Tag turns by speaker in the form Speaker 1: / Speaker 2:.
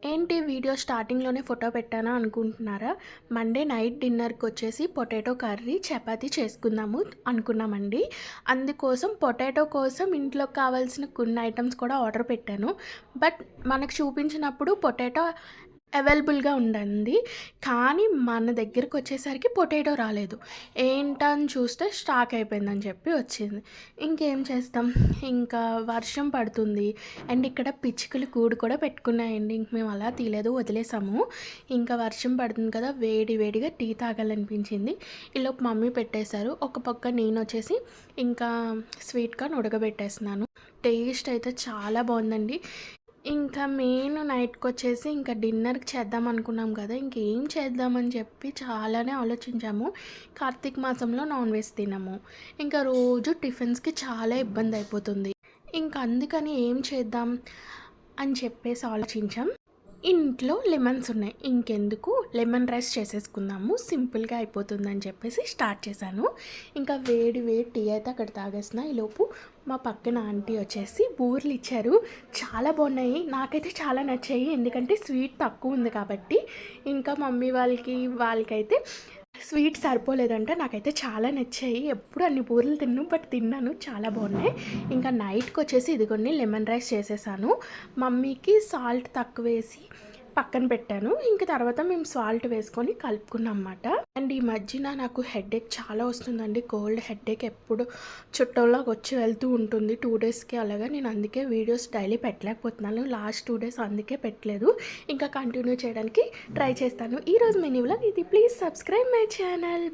Speaker 1: ఏంటి వీడియో స్టార్టింగ్‌లోనే ఫోటో పెట్టానా అనుకుంటున్నారా? మండే నైట్ డిన్నర్‌కొచ్చేసి పొటాటో కర్రీ, చపాతీ చేసుకుందాము అనుకున్నామండి. అందుకోసం పొటాటో కోసం ఇంట్లోకి కావాల్సిన కొన్ని ఐటెమ్స్ కూడా ఆర్డర్ పెట్టాను. బట్ మనకు చూపించినప్పుడు పొటాటో అవైలబుల్‌గా ఉందండి. కానీ మన దగ్గరకొచ్చేసరికి పొటాటో రాలేదు. ఏంటా అని చూస్తే స్టాక్ అయిపోయిందని చెప్పి వచ్చింది. ఇంకేం చేస్తాం? ఇంకా వర్షం పడుతుంది. అండ్ ఇక్కడ పిచ్చుకలు గూడు కూడా పెట్టుకున్నాయండి. ఇంక మేము అలా తీయలేదు, వదిలేసాము. ఇంకా వర్షం పడుతుంది కదా! వేడి వేడిగా టీ తాగాలనిపించింది. ఈలోపు మమ్మీ పెట్టేశారు. ఒక పక్క నేనొచ్చేసి ఇంకా స్వీట్ కార్న్ ఉడకబెట్టేస్తున్నాను. టేస్ట్ అయితే చాలా బావుందండి. ఇంకా మెయిన్ నైట్‌కొచ్చేసి ఇంకా డిన్నర్‌కి చేద్దాం అనుకున్నాం కదా! ఇంకేం చేద్దామని చెప్పి చాలానే ఆలోచించాము. కార్తీక మాసంలో నాన్ వెజ్ తినము. ఇంకా రోజు టిఫిన్స్‌కి చాలా ఇబ్బందయిపోతుంది. ఇంక అందుకని ఏం చేద్దాం అని చెప్పేసి ఆలోచించాం. ఇంట్లో లెమన్స్ ఉన్నాయి. ఇంకెందుకు లెమన్ రైస్ చేసేసుకుందాము. సింపుల్‌గా అయిపోతుందని చెప్పేసి స్టార్ట్ చేశాను. ఇంకా వేడి వేడి టీ అయితే అక్కడ తాగేస్తున్నా. ఈలోపు మా పక్కన ఆంటీ వచ్చేసి బూరెలు ఇచ్చారు. చాలా బాగున్నాయి. నాకైతే చాలా నచ్చాయి. ఎందుకంటే స్వీట్ తక్కువ ఉంది కాబట్టి. ఇంకా మమ్మీ వాళ్ళకైతే స్వీట్ సరిపోలేదంట. నాకైతే చాలా నచ్చాయి. ఎప్పుడు అన్ని బూరెలు తిన్ను, బట్ తిన్నాను. చాలా బాగున్నాయి. ఇంకా నైట్‌కొచ్చేసి ఇదిగోండి లెమన్ రైస్ చేసేసాను. మమ్మీకి సాల్ట్ తక్కువేసి పక్కన పెట్టాను. ఇంక తర్వాత మేము సాల్ట్ వేసుకొని కలుపుకున్నాం అన్నమాట. అండ్ ఈ మధ్యన నాకు హెడేక్ చాలా వస్తుందండి. కోల్డ్ హెడేక్ ఎప్పుడు చుట్టంలాగా వచ్చి వెళ్తూ ఉంటుంది. 2 డేస్‌కి అలాగా. నేను అందుకే వీడియోస్ డైలీ పెట్టలేకపోతున్నాను. లాస్ట్ 2 డేస్ అందుకే పెట్టలేదు. ఇంకా కంటిన్యూ చేయడానికి ట్రై చేస్తాను. ఈరోజు మినీ వ్లాగ్ ఇది. Please subscribe my channel.